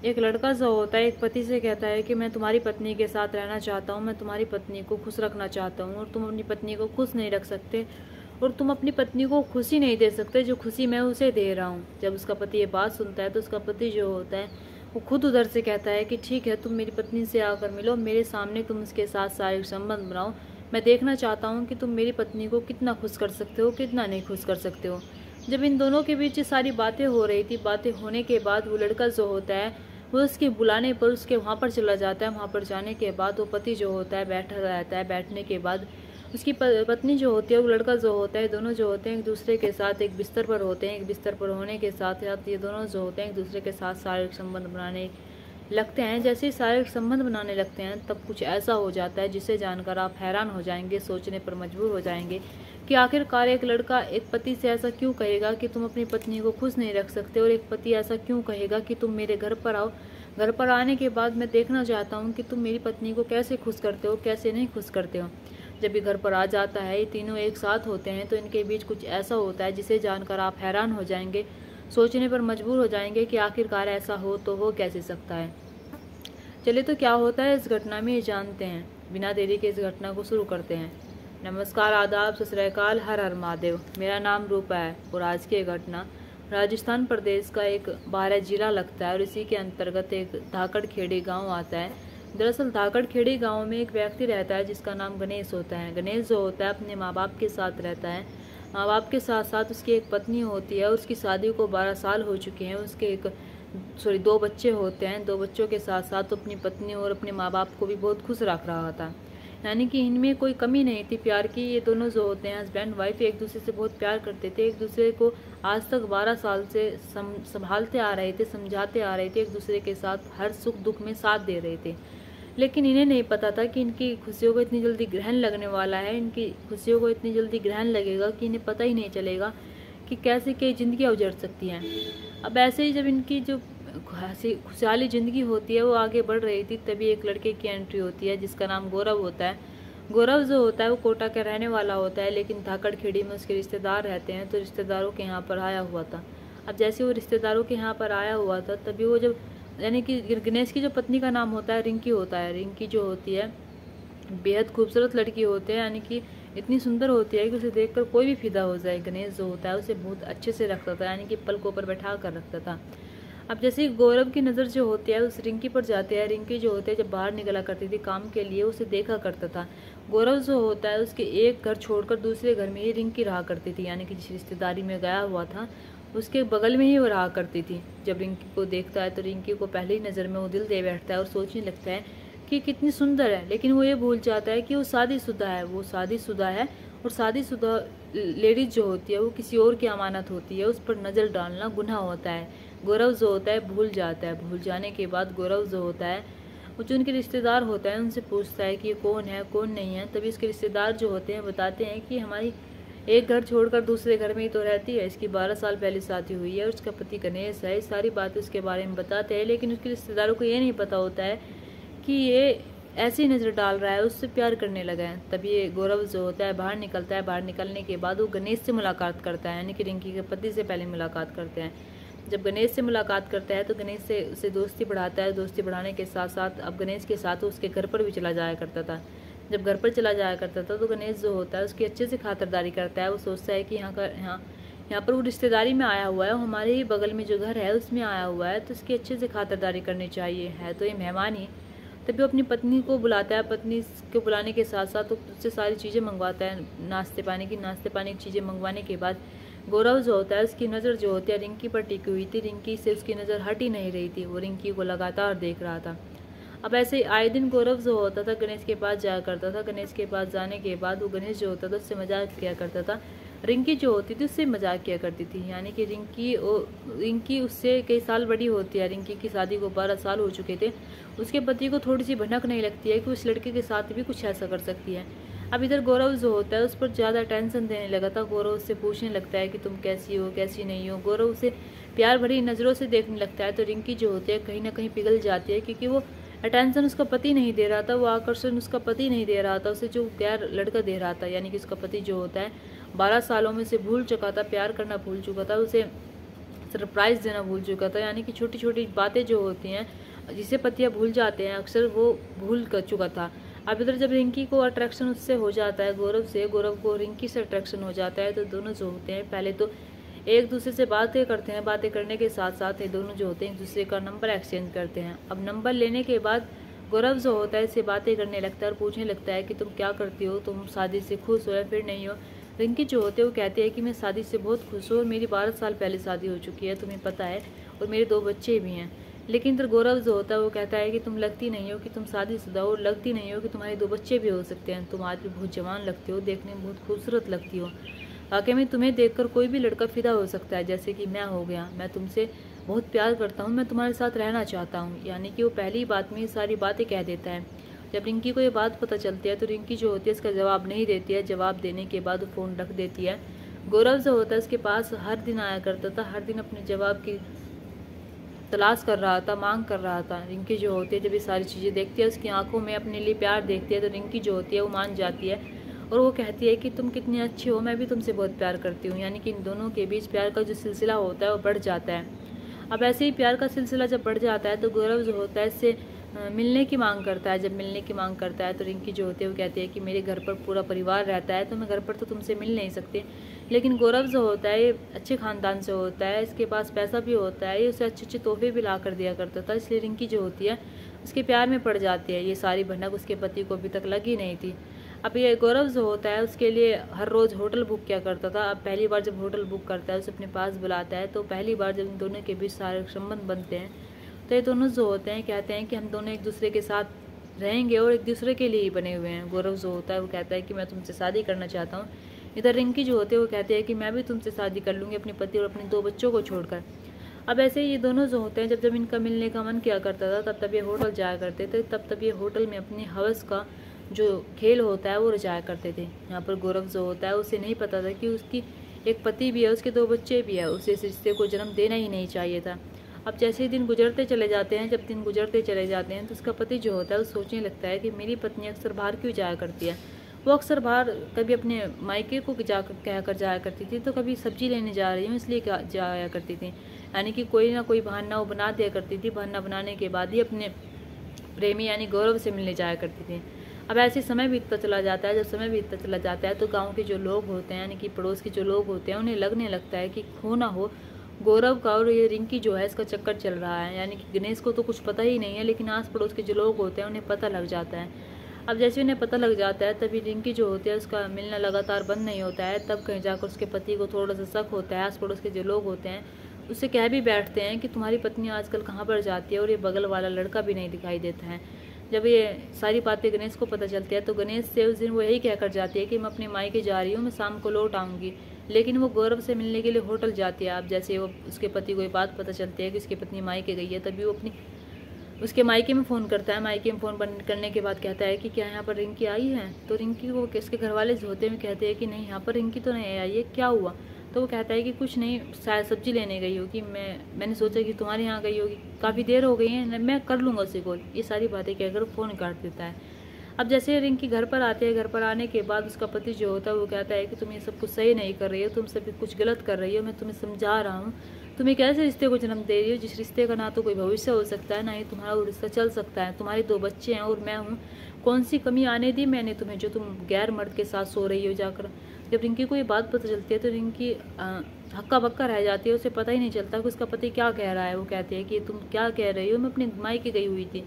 एक लड़का जो होता है एक पति से कहता है कि मैं तुम्हारी पत्नी के साथ रहना चाहता हूँ, मैं तुम्हारी पत्नी को खुश रखना चाहता हूँ, और तुम अपनी पत्नी को खुश नहीं रख सकते और तुम अपनी पत्नी को खुशी नहीं दे सकते जो खुशी मैं उसे दे रहा हूँ। जब उसका पति ये बात सुनता है तो उसका पति जो होता है वो खुद उधर से कहता है कि ठीक है, तुम मेरी पत्नी से आकर मिलो, मेरे सामने तुम उसके साथ शारीरिक संबंध बनाओ, मैं देखना चाहता हूँ कि तुम मेरी पत्नी को कितना खुश कर सकते हो, कितना नहीं खुश कर सकते हो। जब इन दोनों के बीच सारी बातें हो रही थी, बातें होने के बाद वो लड़का जो होता है वो उसके बुलाने पर उसके वहाँ पर चला जाता है। वहाँ पर जाने के बाद वो पति जो होता है बैठा रहता है। बैठने के बाद उसकी पत्नी जो होती है, वो लड़का जो होता है, दोनों जो होते हैं एक दूसरे के साथ एक बिस्तर पर होते हैं। एक बिस्तर पर होने के साथ साथ ये दोनों जो होते हैं एक दूसरे के साथ शारीरिक संबंध बनाने लगते हैं। जैसे ही शारीरिक संबंध बनाने लगते हैं तब कुछ ऐसा हो जाता है जिसे जानकर आप हैरान हो जाएंगे, सोचने पर मजबूर हो जाएंगे कि आखिरकार एक लड़का एक पति से ऐसा क्यों कहेगा कि तुम अपनी पत्नी को खुश नहीं रख सकते, और एक पति ऐसा क्यों कहेगा कि तुम मेरे घर पर आओ, घर पर आने के बाद मैं देखना चाहता हूँ कि तुम मेरी पत्नी को कैसे खुश करते हो, कैसे नहीं खुश करते हो। जब ये घर पर आ जाता है, ये तीनों एक साथ होते हैं तो इनके बीच कुछ ऐसा होता है जिसे जानकर आप हैरान हो जाएंगे, सोचने पर मजबूर हो जाएंगे कि आखिरकार ऐसा हो तो हो कैसे सकता है। चलिए तो क्या होता है इस घटना में ये जानते हैं। बिना देरी के इस घटना को शुरू करते हैं। नमस्कार, आदाब, सत श्री अकाल, हर हर महादेव। मेरा नाम रूपा है और आज की घटना राजस्थान प्रदेश का एक बारह जिला लगता है और इसी के अंतर्गत एक धाकड़ खेड़ी गांव आता है। दरअसल धाकड़ खेड़ी गांव में एक व्यक्ति रहता है जिसका नाम गणेश होता है। गणेश जो होता है अपने माँ बाप के साथ रहता है। माँ बाप के साथ साथ उसकी एक पत्नी होती है। उसकी शादी को 12 साल हो चुके हैं। उसके दो बच्चे होते हैं। दो बच्चों के साथ साथ अपनी पत्नी और अपने माँ बाप को भी बहुत खुश रख रहा था, यानी कि इनमें कोई कमी नहीं थी प्यार की। ये दोनों जो होते हैं हस्बैंड वाइफ एक दूसरे से बहुत प्यार करते थे। एक दूसरे को आज तक 12 साल से संभालते आ रहे थे, समझाते आ रहे थे, एक दूसरे के साथ हर सुख दुख में साथ दे रहे थे। लेकिन इन्हें नहीं पता था कि इनकी खुशियों को इतनी जल्दी ग्रहण लगने वाला है। इनकी खुशियों को इतनी जल्दी ग्रहण लगेगा कि इन्हें पता ही नहीं चलेगा कि कैसे कई जिंदगियाँ उजड़ सकती हैं। अब ऐसे ही जब इनकी जो खुशहाली ज़िंदगी होती है वो आगे बढ़ रही थी, तभी एक लड़के की एंट्री होती है जिसका नाम गौरव होता है। गौरव जो होता है वो कोटा का रहने वाला होता है, लेकिन धाकड़ खेड़ी में उसके रिश्तेदार रहते हैं तो रिश्तेदारों के यहाँ पर आया हुआ था। अब जैसे वो रिश्तेदारों के यहाँ पर आया हुआ था तभी वो जब, यानी कि गणेश की जो पत्नी का नाम होता है रिंकी होता है। रिंकी जो होती है बेहद खूबसूरत लड़की होती है, यानी कि इतनी सुंदर होती है कि उसे देखकर कोई भी फिदा हो जाए। गणेश जो होता है उसे बहुत अच्छे से रखता था, यानी कि पलकों पर बैठा कर रखता था। अब जैसे ही गौरव की नज़र जो होती है उस रिंकी पर जाती है। रिंकी जो होती है जब बाहर निकला करती थी काम के लिए उसे देखा करता था। गौरव जो होता है उसके एक घर छोड़कर दूसरे घर में ही रिंकी रहा करती थी, यानी कि जिस रिश्तेदारी में गया हुआ था उसके बगल में ही वो रहा करती थी। जब रिंकी को देखता है तो रिंकी को पहली नज़र में वो दिल दे बैठता है और सोचने लगता है कि कितनी सुंदर है। लेकिन वो ये भूल जाता है कि वो शादीशुदा है। वो शादीशुदा है और शादीशुदा लेडीज जो होती है वो किसी और की अमानत होती है, उस पर नज़र डालना गुनाह होता है। गौरव जो होता है भूल जाता है। भूल जाने के बाद गौरव जो होता है वो जो उनके रिश्तेदार होता है उनसे पूछता है कि ये कौन है कौन नहीं है। तभी उसके रिश्तेदार जो होते हैं बताते हैं कि हमारी एक घर छोड़कर दूसरे घर में ही तो रहती है, इसकी 12 साल पहले शादी हुई है और उसका पति गणेश है। सारी बातें उसके बारे में बताते हैं, लेकिन उसके रिश्तेदारों को ये नहीं पता होता है कि ये ऐसी नज़र डाल रहा है, उससे प्यार करने लगा है। तभी ये गौरव जो होता है बाहर निकलता है। बाहर निकलने के बाद वो गणेश से मुलाकात करता है, यानी कि रिंकी के पति से पहले मुलाकात करते हैं। जब गणेश से मुलाकात करता है तो गणेश से उसे दोस्ती बढ़ाता है। दोस्ती बढ़ाने के साथ साथ अब गणेश के साथ उसके घर पर भी चला जाया करता था। जब घर पर चला जाया करता था तो गणेश जो होता है उसकी अच्छे से खातिरदारी करता है। वो सोचता है कि यहाँ पर वो रिश्तेदारी में आया हुआ है, हमारे ही बगल में जो घर है उसमें आया हुआ है, तो उसकी अच्छे से खातिरदारी करनी चाहिए, है तो ये मेहमान ही। तभी वो अपनी पत्नी को बुलाता है। पत्नी को बुलाने के साथ साथ उससे सारी चीज़ें मंगवाता है, नाश्ते पानी की चीज़ें मंगवाने के बाद गौरव जो होता है उसकी नज़र जो होती है रिंकी पर टिकी हुई थी। रिंकी से उसकी नज़र हट ही नहीं रही थी, वो रिंकी को लगातार देख रहा था। अब ऐसे ही आए दिन गौरव जो होता था गणेश के पास जाया करता था। गणेश के पास जाने के बाद वो गणेश जो होता था उससे मजाक किया करता था। रिंकी जो होती थी उससे मजाक किया करती थी, यानी कि रिंकी उससे कई साल बड़ी होती है। रिंकी की शादी को 12 साल हो चुके थे। उसके पति को थोड़ी सी भनक नहीं लगती है कि उस लड़के के साथ भी कुछ ऐसा कर सकती है। अब इधर गौरव जो होता है उस पर ज़्यादा टेंशन देने लगा था। गौरव उससे पूछने लगता है कि तुम कैसी हो कैसी नहीं हो। गौरव उसे प्यार भरी नज़रों से देखने लगता है तो रिंकी जो होती है कहीं ना कहीं पिघल जाती है, क्योंकि वो अटेंशन उसका पति नहीं दे रहा था, वो आकर्षण उसका पति नहीं दे रहा था, उसे जो प्यार लड़का दे रहा था, यानी कि उसका पति जो होता है 12 सालों में से भूल चुका था, प्यार करना भूल चुका था, उसे सरप्राइज़ देना भूल चुका था। यानी कि छोटी छोटी बातें जो होती हैं जिसे पतियाँ भूल जाते हैं अक्सर, वो भूल कर चुका था। अब इधर जब रिंकी को अट्रैक्शन उससे हो जाता है, गौरव से, गौरव को रिंकी से अट्रैक्शन हो जाता है, तो दोनों जो होते हैं पहले तो एक दूसरे से बातें करते हैं। बातें करने के साथ साथ ये दोनों जो होते हैं एक दूसरे का नंबर एक्सचेंज करते हैं। अब नंबर लेने के बाद गौरव जो होता है इससे बातें करने लगता है और पूछने लगता है कि तुम क्या करती हो, तुम शादी से खुश हो या फिर नहीं हो। रिंकी जो होते हैं वो कहते हैं कि मैं शादी से बहुत खुश हूँ और मेरी 12 साल पहले शादी हो चुकी है, तुम्हें पता है, और मेरे 2 बच्चे भी हैं। लेकिन इधर गौरव जो होता है वो कहता है कि तुम लगती नहीं हो कि तुम शादीशुदा हो, और लगती नहीं हो कि तुम्हारे 2 बच्चे भी हो सकते हैं। तुम आज भी बहुत जवान लगती हो, देखने में बहुत खूबसूरत लगती हो। वाकई में तुम्हें देखकर कोई भी लड़का फिदा हो सकता है, जैसे कि मैं हो गया। मैं तुमसे बहुत प्यार करता हूँ, मैं तुम्हारे साथ रहना चाहता हूँ। यानी कि वो पहली बात में सारी बातें कह देता है। जब रिंकी को ये बात पता चलती है तो रिंकी जो होती है इसका जवाब नहीं देती है। जवाब देने के बाद वो फ़ोन रख देती है। गौरव जो होता है उसके पास हर दिन आया करता था, हर दिन अपने जवाब की तलाश कर रहा था, मांग कर रहा था। रिंकी जो होती है जब ये सारी चीज़ें देखती है, उसकी आंखों में अपने लिए प्यार देखती है, तो रिंकी जो होती है वो मान जाती है और वो कहती है कि तुम कितनी अच्छी हो, मैं भी तुमसे बहुत प्यार करती हूँ। यानी कि इन दोनों के बीच प्यार का जो सिलसिला होता है वो बढ़ जाता है। अब ऐसे ही प्यार का सिलसिला जब बढ़ जाता है तो गौरव जो होता है इससे मिलने की मांग करता है। जब मिलने की मांग करता है तो रिंकी जो होती है वो कहती है कि मेरे घर पर पूरा परिवार रहता है, तो मैं घर पर तो तुमसे मिल नहीं सकती। लेकिन गौरव जो होता है ये अच्छे ख़ानदान से होता है, इसके पास पैसा भी होता है, ये उसे अच्छे अच्छे तोहफे भी ला कर दिया करता था। इसलिए रिंकी जो होती है उसके प्यार में पड़ जाती है। ये सारी भनक उसके पति को अभी तक लगी नहीं थी। अब ये गौरव जो होता है उसके लिए हर रोज़ होटल बुक किया करता था। अब पहली बार जब होटल बुक करता है उसे अपने पास बुलाता है, तो पहली बार जब इन दोनों के बीच सारे संबंध बनते हैं तो ये दोनों जो होते हैं कहते हैं कि हम दोनों एक दूसरे के साथ रहेंगे और एक दूसरे के लिए ही बने हुए हैं। गौरव जो होता है वो कहता है कि मैं तुमसे शादी करना चाहता हूँ। इधर रिंकी जो होती है वो कहती है कि मैं भी तुमसे शादी कर लूँगी अपने पति और अपने 2 बच्चों को छोड़कर। अब ऐसे ये दोनों जो होते हैं जब जब इनका मिलने का मन किया करता था तब ये होटल जाया करते थे, तब ये होटल में अपनी हवस का जो खेल होता है वो रचाया करते थे। यहाँ पर गौरव जो होता है उसे नहीं पता था कि उसकी एक पति भी है, उसके 2 बच्चे भी है, उसे इस रिश्ते को जन्म देना ही नहीं चाहिए था। अब जैसे ही दिन गुजरते चले जाते हैं, जब दिन गुजरते चले जाते हैं तो उसका पति जो होता है वो सोचने लगता है कि मेरी पत्नी अक्सर बाहर क्यों जाया करती है। वो अक्सर बाहर कभी अपने मायके को कहकर जाया करती थी, तो कभी सब्जी लेने जा रही हूँ इसलिए जाया करती थी। यानी कि कोई ना कोई बहाना वो बना दिया करती थी। बहाना बनाने के बाद ही अपने प्रेमी यानी गौरव से मिलने जाया करती थी। अब ऐसे समय बीतता चला जाता है। जब समय बीतता चला जाता है तो गांव के जो लोग होते हैं यानी कि पड़ोस के जो लोग होते हैं उन्हें लगने लगता है कि खो ना हो गौरव का और ये रिंकी जो है इसका चक्कर चल रहा है। यानी कि गणेश को तो कुछ पता ही नहीं है, लेकिन आस पड़ोस के जो लोग होते हैं उन्हें पता लग जाता है। अब जैसे उन्हें पता लग जाता है तभी रिंकी जो होती है उसका मिलना लगातार बंद नहीं होता है। तब कहीं जाकर उसके पति को थोड़ा सा शक होता है। आस पड़ोस के जो लोग होते हैं उससे कह भी बैठते हैं कि तुम्हारी पत्नी आजकल कहाँ पर जाती है, और ये बगल वाला लड़का भी नहीं दिखाई देता है। जब ये सारी बातें गणेश को पता चलती है तो गणेश से उस दिन वो यही कहकर जाती है कि मैं अपने मायके जा रही हूँ, मैं शाम को लौट आऊँगी। लेकिन वो गौरव से मिलने के लिए होटल जाती है। अब जैसे वो उसके पति को ये बात पता चलती है कि उसकी पत्नी मायके गई है, तभी वो उसके मायके में फ़ोन करता है। मायके में फ़ोन करने के बाद कहता है कि क्या यहाँ पर रिंकी आई है। तो रिंकी को इसके घर वाले होते हुए कहते हैं कि नहीं, यहाँ पर रिंकी तो नहीं आई है, क्या हुआ। तो वो कहता है कि कुछ नहीं, शायद सब्जी लेने गई होगी, मैंने सोचा कि तुम्हारे यहाँ गई होगी, काफ़ी देर हो गई है, मैं कर लूँगा उसे कॉल। ये सारी बातें कहकर फ़ोन काट देता है। अब जैसे रिंकी घर पर आती है, घर पर आने के बाद उसका पति जो होता है वो कहता है कि तुम ये सब कुछ सही नहीं कर रही हो, तुम सब कुछ गलत कर रही हो, मैं तुम्हें समझा रहा हूँ। तुम एक ऐसे रिश्ते को जन्म दे रही हो जिस रिश्ते का ना तो कोई भविष्य हो सकता है, ना ही तुम्हारा वो रिश्ता चल सकता है। तुम्हारे 2 बच्चे हैं और मैं हूँ, कौन सी कमी आने दी मैंने तुम्हें जो तुम गैर मर्द के साथ सो रही हो जाकर। जब रिंकी को ये बात पता चलती है तो रिंकी हक्का बक्का रह जाती है। उसे पता ही नहीं चलता कि उसका पति क्या कह रहा है। वो कहती है कि तुम क्या कह रही हो, मैं अपने मायके गई हुई थी।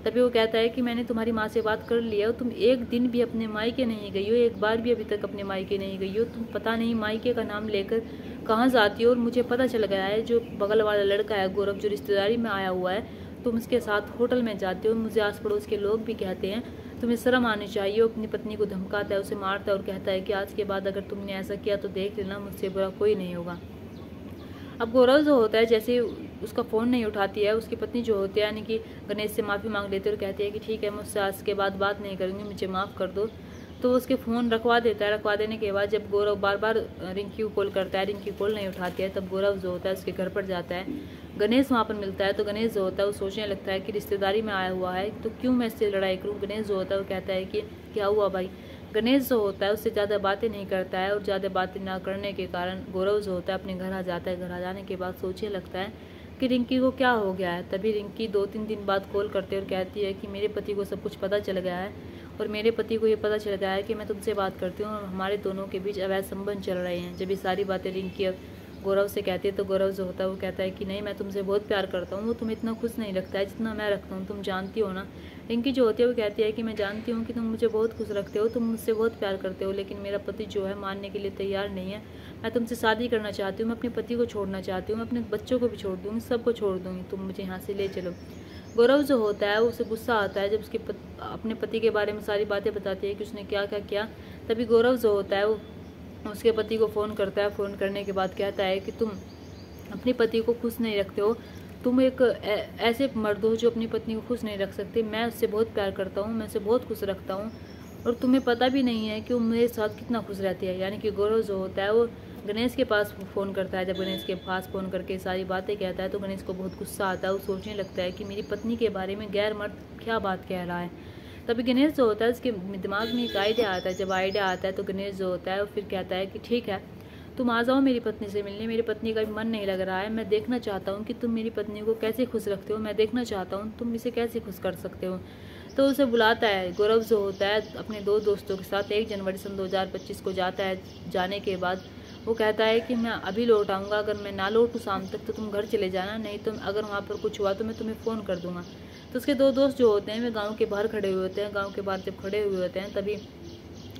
तभी वो कहता है कि मैंने तुम्हारी माँ से बात कर लिया, तुम एक दिन भी अपने मायके नहीं गई हो, एक बार भी अभी तक अपने मायके नहीं गई हो। तुम पता नहीं मायके का नाम लेकर कहाँ जाती हो। और मुझे पता चल गया है जो बगल वाला लड़का है गौरव, जो रिश्तेदारी में आया हुआ है, तुम उसके साथ होटल में जाते हो। मुझे आस पड़ोस के लोग भी कहते हैं तुम्हें शर्म आनी चाहिए। अपनी पत्नी को धमकाता है, उसे मारता है और कहता है कि आज के बाद अगर तुमने ऐसा किया तो देख लेना, मुझसे बुरा कोई नहीं होगा। अब गौरव जो होता है जैसे उसका फ़ोन नहीं उठाती है, उसकी पत्नी जो होती है यानी कि गणेश से माफ़ी मांग लेती है और कहती है कि ठीक है, मैं उससे आज के बाद बात नहीं करूँगी, मुझे माफ़ कर दो। तो उसके फ़ोन रखवा देता है। रखवा देने के बाद जब गौरव बार बार रिंकी को कॉल करता है, रिंकी कॉल नहीं उठाती है, तब गौरव जो होता है उसके घर पर जाता है। गणेश वहाँ पर मिलता है तो गणेश जो होता है वो सोचने लगता है कि रिश्तेदारी में आया हुआ है तो क्यों मैं इससे लड़ाई करूँ। गणेश जो होता है वो कहता है कि क्या हुआ भाई, गणेश जो होता है उससे ज़्यादा बातें नहीं करता है और ज़्यादा बातें ना करने के कारण गौरव जो होता है अपने घर आ जाता है। घर आ जाने के बाद सोचने लगता है कि रिंकी को क्या हो गया है। तभी रिंकी 2-3 दिन बाद कॉल करते और कहती है कि मेरे पति को सब कुछ पता चल गया है और मेरे पति को ये पता चल गया है कि मैं तुमसे बात करती हूँ और हमारे दोनों के बीच अवैध संबंध चल रहे हैं। जब ये सारी बातें रिंकी गौरव से कहती है तो गौरव जो होता है वो कहता है कि नहीं, मैं तुमसे बहुत प्यार करता हूँ, वो तुम्हें इतना खुश नहीं रखता है जितना मैं रखता हूँ, तुम जानती हो ना। रिंकी जो होती है वो कहती है कि मैं जानती हूँ कि तुम मुझे बहुत खुश रखते हो, तुम मुझसे बहुत प्यार करते हो, लेकिन मेरा पति जो है मानने के लिए तैयार नहीं है। मैं तुमसे शादी करना चाहती हूँ, मैं अपने पति को छोड़ना चाहती हूँ, मैं अपने बच्चों को भी छोड़ दूँगी, सबको छोड़ दूँगी, तुम मुझे यहाँ से ले चलो। गौरव जो होता है उसे गुस्सा आता है जब उसके अपने पति के बारे में सारी बातें बताती है कि उसने क्या क्या किया। तभी गौरव जो होता है वो उसके पति को फ़ोन करता है। फ़ोन करने के बाद कहता है कि तुम अपने पति को खुश नहीं रखते हो, तुम एक ऐसे मर्द हो जो अपनी पत्नी को खुश नहीं रख सकते। मैं उससे बहुत प्यार करता हूँ, मैं उसे बहुत खुश रखता हूँ और तुम्हें पता भी नहीं है कि वो मेरे साथ कितना खुश रहती है। यानी कि गौरव जो होता है वो गणेश के पास फ़ोन करता है। जब गणेश के पास फ़ोन करके सारी बातें कहता है तो गणेश को बहुत गुस्सा आता है। वो सोचने लगता है कि मेरी पत्नी के बारे में गैर मर्द क्या बात कह रहा है। तभी गणेश जो होता है उसके दिमाग में एक आइडिया आता है। जब आइडिया आता है तो गणेश जो होता है वो फिर कहता है कि ठीक है, तुम आ जाओ मेरी पत्नी से मिलने, मेरी पत्नी का भी मन नहीं लग रहा है, मैं देखना चाहता हूँ कि तुम मेरी पत्नी को कैसे खुश रखते हो, मैं देखना चाहता हूँ तुम इसे कैसे खुश कर सकते हो। तो उसे बुलाता है। गौरव जो होता है अपने 2 दोस्तों के साथ 1 जनवरी सन 2025 को जाता है। जाने के बाद वो कहता है कि मैं अभी लौट आऊँगा, अगर मैं ना लौटूँ शाम तक तो तुम घर चले जाना, नहीं तो अगर वहाँ पर कुछ हुआ तो मैं तुम्हें फ़ोन कर दूँगा। तो उसके 2 दोस्त जो होते हैं वे गाँव के बाहर खड़े हुए होते हैं। गाँव के बाहर जब खड़े हुए होते हैं तभी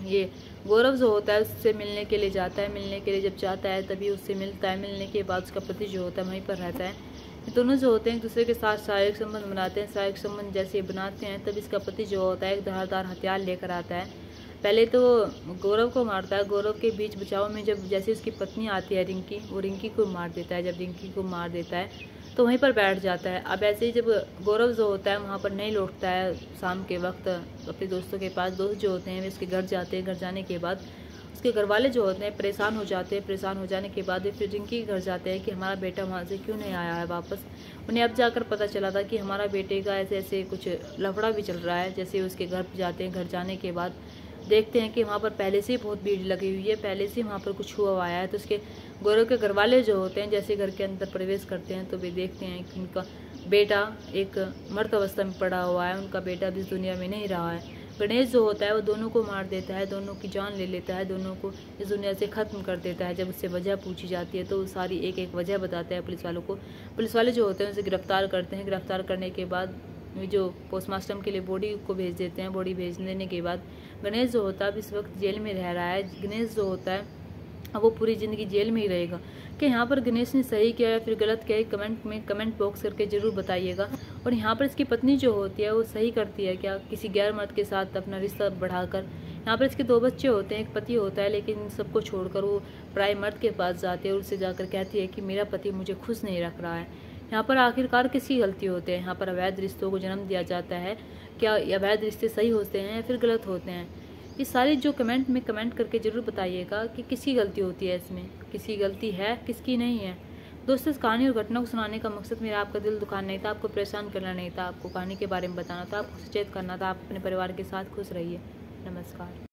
ये गौरव जो होता है उससे मिलने के लिए जाता है। मिलने के लिए जब जाता है तभी उससे मिलता है। मिलने के बाद उसका पति जो होता है वहीं पर रहता है। दोनों जो होते हैं एक दूसरे के साथ शारीरिक संबंध बनाते हैं। शारीरिक संबंध जैसे बनाते हैं तब इसका पति जो होता है एक धारदार हथियार लेकर आता है। पहले तो गौरव को मारता है। गौरव के बीच बचाव में जब जैसे उसकी पत्नी आती है रिंकी, वो रिंकी को मार देता है। जब रिंकी को मार देता है तो वहीं पर बैठ जाता है। अब ऐसे ही जब गौरव जो होता है वहाँ पर नहीं लौटता है शाम के वक्त अपने दोस्तों के पास, दोस्त जो होते हैं वे उसके घर जाते हैं। घर जाने के बाद उसके घर वाले जो होते हैं परेशान हो जाते हैं। परेशान हो जाने के बाद वे फिर रिंकी के घर जाते हैं कि हमारा बेटा वहाँ से क्यों नहीं आया है वापस। उन्हें अब जाकर पता चला था कि हमारा बेटे का ऐसे ऐसे कुछ लफड़ा भी चल रहा है। जैसे उसके घर जाते हैं, घर जाने के बाद देखते हैं कि वहाँ पर पहले से ही बहुत भीड़ लगी हुई है, पहले से वहाँ पर कुछ हुआ आया है। तो उसके गौरव के घर वाले जो होते हैं जैसे घर के अंदर प्रवेश करते हैं तो वे देखते हैं कि उनका बेटा एक मर्द अवस्था में पड़ा हुआ है, उनका बेटा भी इस दुनिया में नहीं रहा है। गणेश जो होता है वो दोनों को मार देता है, दोनों की जान ले लेता है, दोनों को इस दुनिया से ख़त्म कर देता है। जब उससे वजह पूछी जाती है तो वो सारी एक एक वजह बताता है पुलिस वालों को। पुलिस वाले जो होते हैं उसे गिरफ्तार करते हैं। गिरफ्तार करने के बाद जो पोस्टमार्टम के लिए बॉडी को भेज देते हैं। बॉडी भेज देने के बाद गणेश जो होता है अब इस वक्त जेल में रह रहा है। गणेश जो होता है अब वो पूरी ज़िंदगी जेल में ही रहेगा। कि यहाँ पर गणेश ने सही किया या फिर गलत किया है कमेंट में कमेंट बॉक्स करके ज़रूर बताइएगा। और यहाँ पर इसकी पत्नी जो होती है वो सही करती है क्या किसी गैर मर्द के साथ अपना रिश्ता बढ़ाकर। यहाँ पर इसके 2 बच्चे होते हैं, एक पति होता है, लेकिन सबको छोड़कर वो पराए मर्द के पास जाती है और उससे जाकर कहती है कि मेरा पति मुझे खुश नहीं रख रहा है। यहाँ पर आखिरकार किसकी गलती होती है? यहाँ पर अवैध रिश्तों को जन्म दिया जाता है। क्या अवैध रिश्ते सही होते हैं या फिर गलत होते हैं? ये सारे जो कमेंट में कमेंट करके ज़रूर बताइएगा कि किसकी गलती होती है, इसमें किसकी गलती है किसकी नहीं है। दोस्तों इस कहानी और घटना को सुनाने का मकसद मेरा आपका दिल दुखाना नहीं था, आपको परेशान करना नहीं था, आपको कहानी के बारे में बताना था, आपको सचेत करना था। आप अपने परिवार के साथ खुश रहिए। नमस्कार।